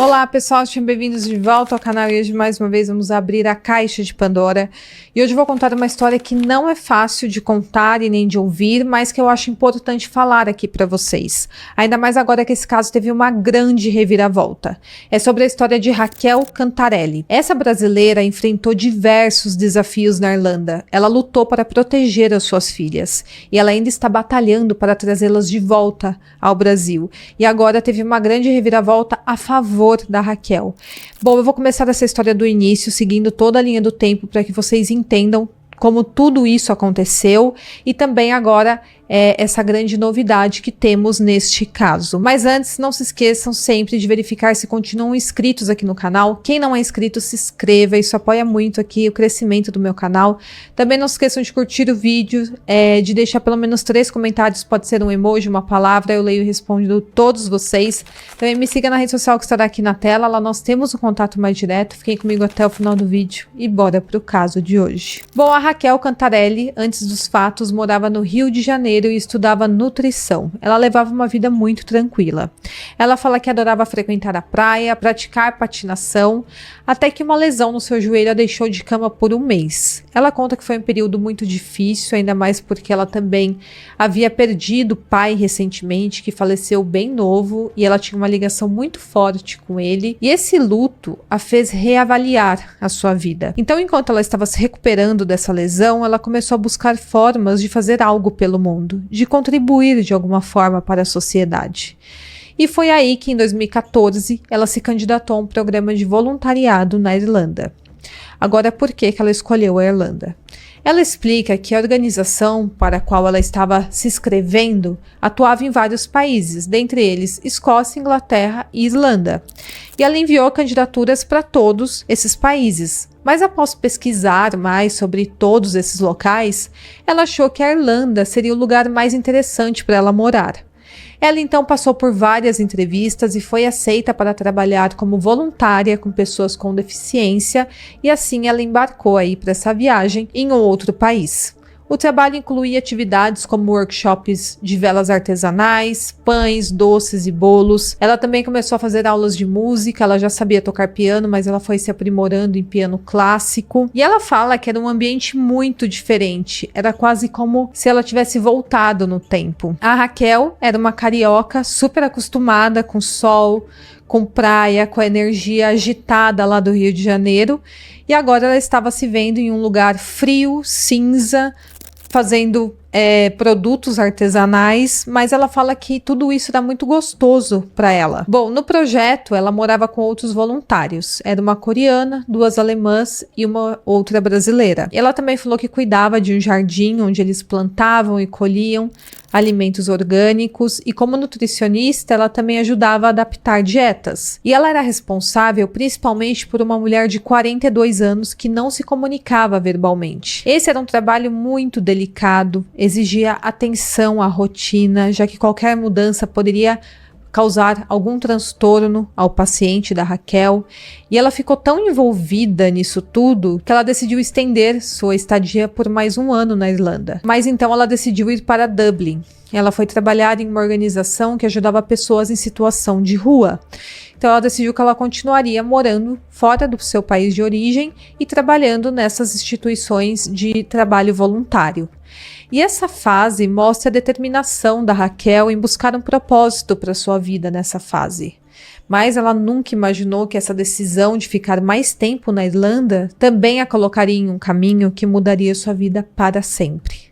Olá pessoal, sejam bem-vindos de volta ao canal e hoje mais uma vez vamos abrir a caixa de Pandora e hoje eu vou contar uma história que não é fácil de contar e nem de ouvir, mas que eu acho importante falar aqui para vocês, ainda mais agora que esse caso teve uma grande reviravolta. É sobre a história de Raquel Cantarelli. Essa brasileira enfrentou diversos desafios na Irlanda, ela lutou para proteger as suas filhas e ela ainda está batalhando para trazê-las de volta ao Brasil e agora teve uma grande reviravolta a favor da Raquel. Bom, eu vou começar essa história do início, seguindo toda a linha do tempo para que vocês entendam como tudo isso aconteceu e também agora essa grande novidade que temos neste caso. Mas antes, não se esqueçam sempre de verificar se continuam inscritos aqui no canal. Quem não é inscrito, se inscreva, isso apoia muito aqui o crescimento do meu canal. Também não se esqueçam de curtir o vídeo, de deixar pelo menos 3 comentários, pode ser um emoji, uma palavra, eu leio e respondo todos vocês. Também me siga na rede social que estará aqui na tela, lá nós temos um contato mais direto. Fiquem comigo até o final do vídeo e bora pro caso de hoje. Bom, a Raquel Cantarelli, antes dos fatos, morava no Rio de Janeiro e estudava nutrição. Ela levava uma vida muito tranquila. Ela fala que adorava frequentar a praia, praticar patinação, até que uma lesão no seu joelho a deixou de cama por 1 mês. Ela conta que foi um período muito difícil, ainda mais porque ela também havia perdido o pai recentemente, que faleceu bem novo, e ela tinha uma ligação muito forte com ele, e esse luto a fez reavaliar a sua vida. Então, enquanto ela estava se recuperando dessa lesão, ela começou a buscar formas de fazer algo pelo mundo, de contribuir de alguma forma para a sociedade. E foi aí que em 2014 ela se candidatou a um programa de voluntariado na Irlanda. Agora, por que ela escolheu a Irlanda? Ela explica que a organização para a qual ela estava se inscrevendo atuava em vários países, dentre eles Escócia, Inglaterra e Irlanda. E ela enviou candidaturas para todos esses países. Mas após pesquisar mais sobre todos esses locais, ela achou que a Irlanda seria o lugar mais interessante para ela morar. Ela então passou por várias entrevistas e foi aceita para trabalhar como voluntária com pessoas com deficiência e assim ela embarcou aí para essa viagem em um outro país. O trabalho incluía atividades como workshops de velas artesanais, pães, doces e bolos. Ela também começou a fazer aulas de música, ela já sabia tocar piano, mas ela foi se aprimorando em piano clássico. E ela fala que era um ambiente muito diferente, era quase como se ela tivesse voltado no tempo. A Raquel era uma carioca super acostumada com sol, com praia, com a energia agitada lá do Rio de Janeiro. E agora ela estava se vendo em um lugar frio, cinza, fazendo produtos artesanais, mas ela fala que tudo isso era muito gostoso para ela. Bom, no projeto ela morava com outros voluntários, era uma coreana, 2 alemãs e uma outra brasileira. Ela também falou que cuidava de um jardim onde eles plantavam e colhiam alimentos orgânicos e como nutricionista ela também ajudava a adaptar dietas. E ela era responsável principalmente por uma mulher de 42 anos que não se comunicava verbalmente. Esse era um trabalho muito delicado, exigia atenção à rotina, já que qualquer mudança poderia causar algum transtorno ao paciente da Raquel, e ela ficou tão envolvida nisso tudo que ela decidiu estender sua estadia por mais 1 ano na Irlanda. Mas então ela decidiu ir para Dublin. Ela foi trabalhar em uma organização que ajudava pessoas em situação de rua. Então ela decidiu que ela continuaria morando fora do seu país de origem e trabalhando nessas instituições de trabalho voluntário. E essa fase mostra a determinação da Raquel em buscar um propósito para sua vida nessa fase. Mas ela nunca imaginou que essa decisão de ficar mais tempo na Irlanda também a colocaria em um caminho que mudaria sua vida para sempre.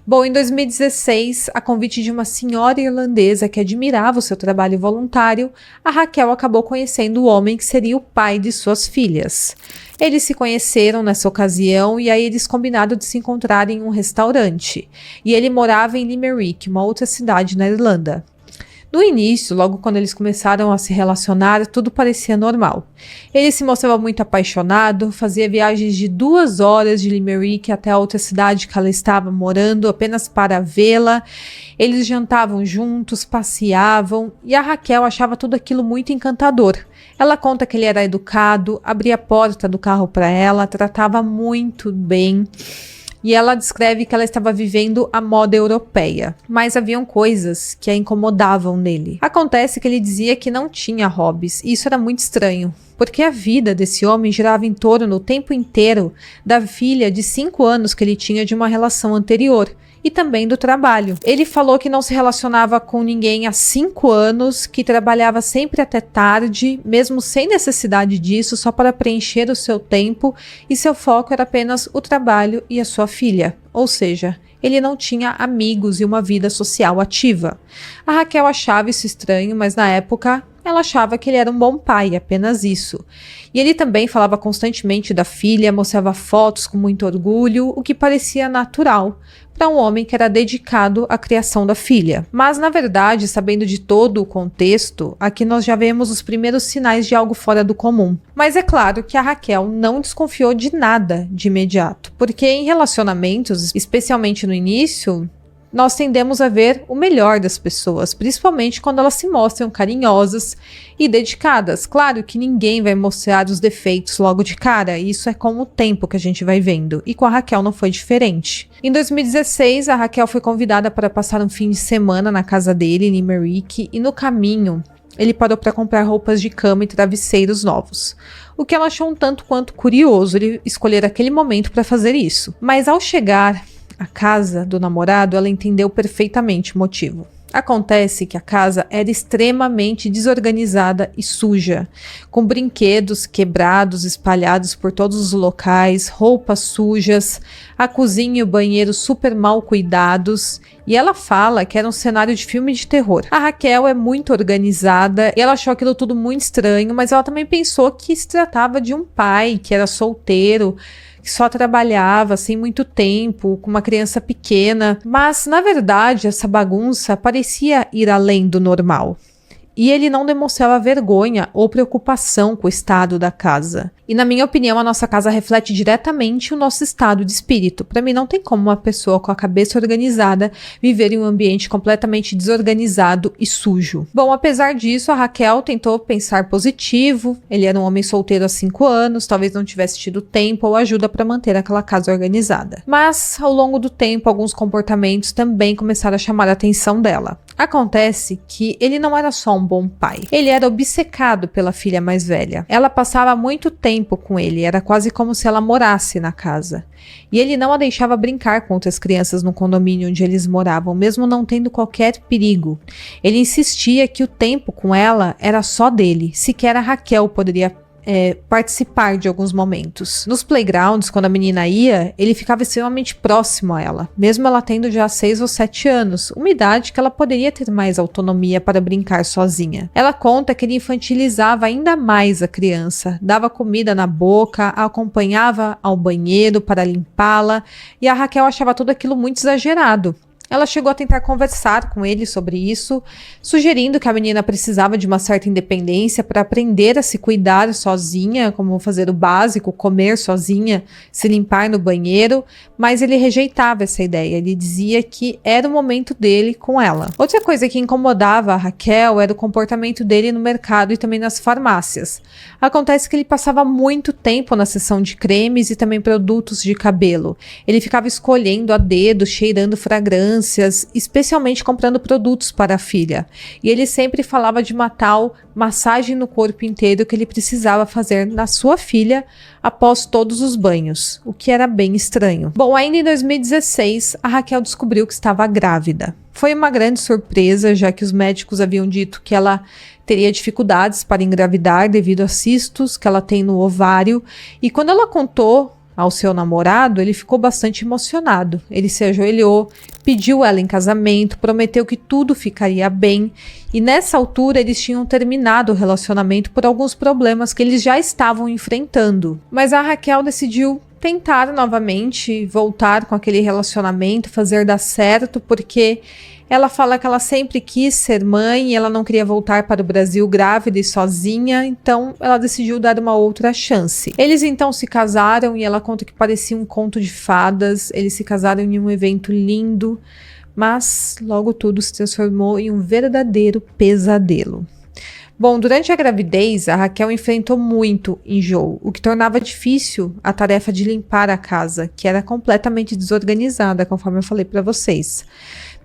Bom, em 2016, a convite de uma senhora irlandesa que admirava o seu trabalho voluntário, a Raquel acabou conhecendo o homem que seria o pai de suas filhas. Eles se conheceram nessa ocasião e aí eles combinaram de se encontrar em um restaurante. E ele morava em Limerick, uma outra cidade na Irlanda. No início, logo quando eles começaram a se relacionar, tudo parecia normal. Ele se mostrava muito apaixonado, fazia viagens de 2 horas de Limerick até a outra cidade que ela estava morando, apenas para vê-la. Eles jantavam juntos, passeavam, e a Raquel achava tudo aquilo muito encantador. Ela conta que ele era educado, abria a porta do carro para ela, tratava muito bem. e ela descreve que ela estava vivendo a moda europeia, mas haviam coisas que a incomodavam nele. Acontece que ele dizia que não tinha hobbies, e isso era muito estranho, porque a vida desse homem girava em torno o tempo inteiro da filha de 5 anos que ele tinha de uma relação anterior, e também do trabalho. Ele falou que não se relacionava com ninguém há 5 anos, que trabalhava sempre até tarde, mesmo sem necessidade disso, só para preencher o seu tempo, e seu foco era apenas o trabalho e a sua filha. Ou seja, ele não tinha amigos e uma vida social ativa. A Raquel achava isso estranho, mas na época ela achava que ele era um bom pai, apenas isso. E ele também falava constantemente da filha, mostrava fotos com muito orgulho, o que parecia natural para um homem que era dedicado à criação da filha. Mas, na verdade, sabendo de todo o contexto, aqui nós já vemos os primeiros sinais de algo fora do comum. Mas é claro que a Raquel não desconfiou de nada de imediato, porque em relacionamentos, especialmente no início, nós tendemos a ver o melhor das pessoas, principalmente quando elas se mostram carinhosas e dedicadas. Claro que ninguém vai mostrar os defeitos logo de cara, isso é com o tempo que a gente vai vendo, e com a Raquel não foi diferente. Em 2016, a Raquel foi convidada para passar um fim de semana na casa dele, em Limerick, e no caminho ele parou para comprar roupas de cama e travesseiros novos. O que ela achou um tanto quanto curioso, ele escolher aquele momento para fazer isso. Mas ao chegar a casa do namorado, ela entendeu perfeitamente o motivo. Acontece que a casa era extremamente desorganizada e suja, com brinquedos quebrados espalhados por todos os locais, roupas sujas, a cozinha e o banheiro super mal cuidados, e ela fala que era um cenário de filme de terror. A Raquel é muito organizada e ela achou aquilo tudo muito estranho, mas ela também pensou que se tratava de um pai que era solteiro, que só trabalhava sem muito tempo, com uma criança pequena, mas na verdade essa bagunça parecia ir além do normal. E ele não demonstrava vergonha ou preocupação com o estado da casa. E na minha opinião, a nossa casa reflete diretamente o nosso estado de espírito. Para mim, não tem como uma pessoa com a cabeça organizada viver em um ambiente completamente desorganizado e sujo. Bom, apesar disso, a Raquel tentou pensar positivo. Ele era um homem solteiro há 5 anos, talvez não tivesse tido tempo ou ajuda para manter aquela casa organizada. Mas, ao longo do tempo, alguns comportamentos também começaram a chamar a atenção dela. Acontece que ele não era só um bom pai. Ele era obcecado pela filha mais velha. Ela passava muito tempo com ele, era quase como se ela morasse na casa. E ele não a deixava brincar com outras crianças no condomínio onde eles moravam, mesmo não tendo qualquer perigo. Ele insistia que o tempo com ela era só dele, sequer a Raquel poderia participar de alguns momentos. Nos playgrounds, quando a menina ia, ele ficava extremamente próximo a ela, mesmo ela tendo já 6 ou 7 anos, uma idade que ela poderia ter mais autonomia para brincar sozinha. Ela conta que ele infantilizava ainda mais a criança, dava comida na boca, a acompanhava ao banheiro para limpá-la, e a Raquel achava tudo aquilo muito exagerado. Ela chegou a tentar conversar com ele sobre isso, sugerindo que a menina precisava de uma certa independência para aprender a se cuidar sozinha, como fazer o básico, comer sozinha, se limpar no banheiro, mas ele rejeitava essa ideia. Ele dizia que era o momento dele com ela. Outra coisa que incomodava a Raquel era o comportamento dele no mercado e também nas farmácias. Acontece que ele passava muito tempo na seção de cremes e também produtos de cabelo. Ele ficava escolhendo a dedo, cheirando fragrâncias, especialmente comprando produtos para a filha. E ele sempre falava de uma tal massagem no corpo inteiro que ele precisava fazer na sua filha após todos os banhos, o que era bem estranho. Bom, ainda em 2016, a Raquel descobriu que estava grávida. Foi uma grande surpresa, já que os médicos haviam dito que ela teria dificuldades para engravidar devido a cistos que ela tem no ovário, e quando ela contou ao seu namorado, ele ficou bastante emocionado. Ele se ajoelhou, pediu ela em casamento, prometeu que tudo ficaria bem, e nessa altura eles tinham terminado o relacionamento por alguns problemas que eles já estavam enfrentando. Mas a Raquel decidiu tentar novamente voltar com aquele relacionamento, fazer dar certo, porque ela fala que ela sempre quis ser mãe e ela não queria voltar para o Brasil grávida e sozinha, então ela decidiu dar uma outra chance. Eles então se casaram e ela conta que parecia um conto de fadas. Eles se casaram em um evento lindo, mas logo tudo se transformou em um verdadeiro pesadelo. Bom, durante a gravidez, a Raquel enfrentou muito enjoo, o que tornava difícil a tarefa de limpar a casa, que era completamente desorganizada, conforme eu falei para vocês.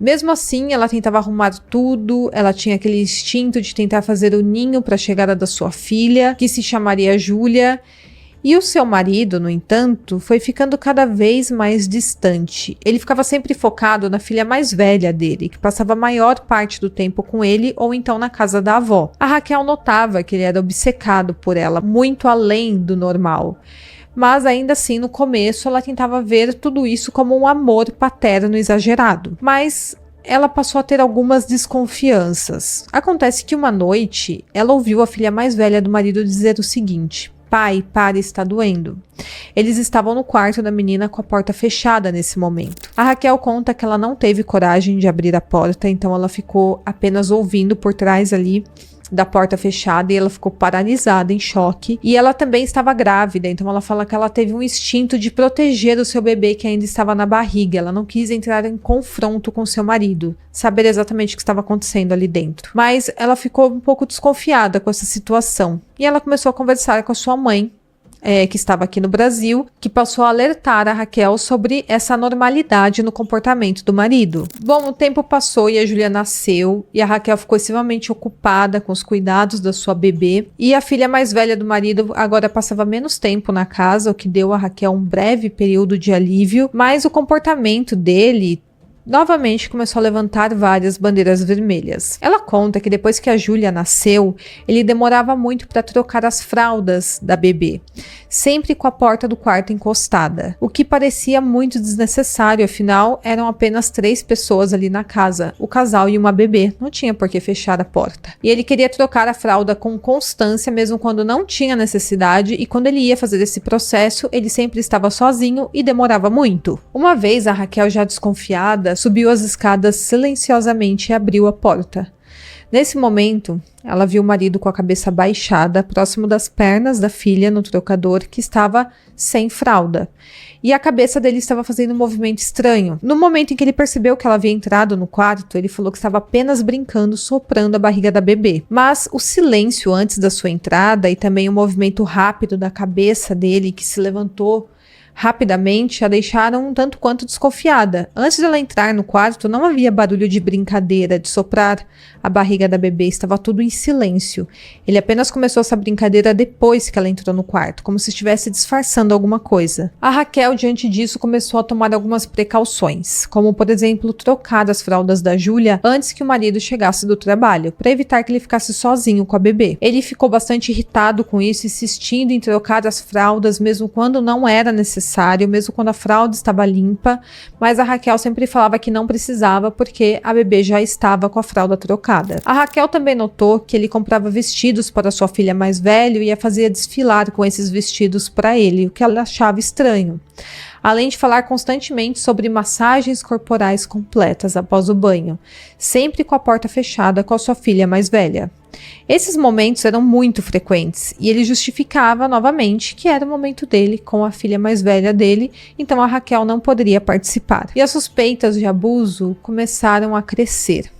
Mesmo assim, ela tentava arrumar tudo, ela tinha aquele instinto de tentar fazer o ninho para a chegada da sua filha, que se chamaria Júlia. E o seu marido, no entanto, foi ficando cada vez mais distante. Ele ficava sempre focado na filha mais velha dele, que passava a maior parte do tempo com ele ou então na casa da avó. A Raquel notava que ele era obcecado por ela, muito além do normal. Mas ainda assim, no começo, ela tentava ver tudo isso como um amor paterno exagerado. Mas ela passou a ter algumas desconfianças. Acontece que uma noite, ela ouviu a filha mais velha do marido dizer o seguinte: pai, para, está doendo. Eles estavam no quarto da menina com a porta fechada nesse momento. A Raquel conta que ela não teve coragem de abrir a porta, então ela ficou apenas ouvindo por trás ali da porta fechada e ela ficou paralisada, em choque. E ela também estava grávida, então ela fala que ela teve um instinto de proteger o seu bebê que ainda estava na barriga. Ela não quis entrar em confronto com seu marido, saber exatamente o que estava acontecendo ali dentro. Mas ela ficou um pouco desconfiada com essa situação. E ela começou a conversar com a sua mãe, que estava aqui no Brasil, que passou a alertar a Raquel sobre essa anormalidade no comportamento do marido. Bom, o tempo passou e a Júlia nasceu e a Raquel ficou extremamente ocupada com os cuidados da sua bebê, e a filha mais velha do marido agora passava menos tempo na casa, o que deu a Raquel um breve período de alívio, mas o comportamento dele novamente começou a levantar várias bandeiras vermelhas. Ela conta que depois que a Júlia nasceu, ele demorava muito para trocar as fraldas da bebê, sempre com a porta do quarto encostada, o que parecia muito desnecessário, afinal eram apenas 3 pessoas ali na casa, o casal e uma bebê, não tinha por que fechar a porta. E ele queria trocar a fralda com constância, mesmo quando não tinha necessidade, e quando ele ia fazer esse processo, ele sempre estava sozinho e demorava muito. Uma vez, a Raquel, já desconfiada, subiu as escadas silenciosamente e abriu a porta. Nesse momento, ela viu o marido com a cabeça baixada, próximo das pernas da filha no trocador, que estava sem fralda. E a cabeça dele estava fazendo um movimento estranho. No momento em que ele percebeu que ela havia entrado no quarto, ele falou que estava apenas brincando, soprando a barriga da bebê. Mas o silêncio antes da sua entrada e também o movimento rápido da cabeça dele, que se levantou rapidamente, a deixaram um tanto quanto desconfiada. Antes de ela entrar no quarto, não havia barulho de brincadeira, de soprar a barriga da bebê, estava tudo em silêncio. Ele apenas começou essa brincadeira depois que ela entrou no quarto, como se estivesse disfarçando alguma coisa. A Raquel, diante disso, começou a tomar algumas precauções, como, por exemplo, trocar as fraldas da Júlia antes que o marido chegasse do trabalho, para evitar que ele ficasse sozinho com a bebê. Ele ficou bastante irritado com isso, insistindo em trocar as fraldas, mesmo quando não era necessário, mesmo quando a fralda estava limpa, mas a Raquel sempre falava que não precisava, porque a bebê já estava com a fralda trocada. A Raquel também notou que ele comprava vestidos para sua filha mais velha e a fazia desfilar com esses vestidos para ele, o que ela achava estranho. Além de falar constantemente sobre massagens corporais completas após o banho, sempre com a porta fechada com a sua filha mais velha. Esses momentos eram muito frequentes e ele justificava novamente que era o momento dele com a filha mais velha dele, então a Raquel não poderia participar. E as suspeitas de abuso começaram a crescer.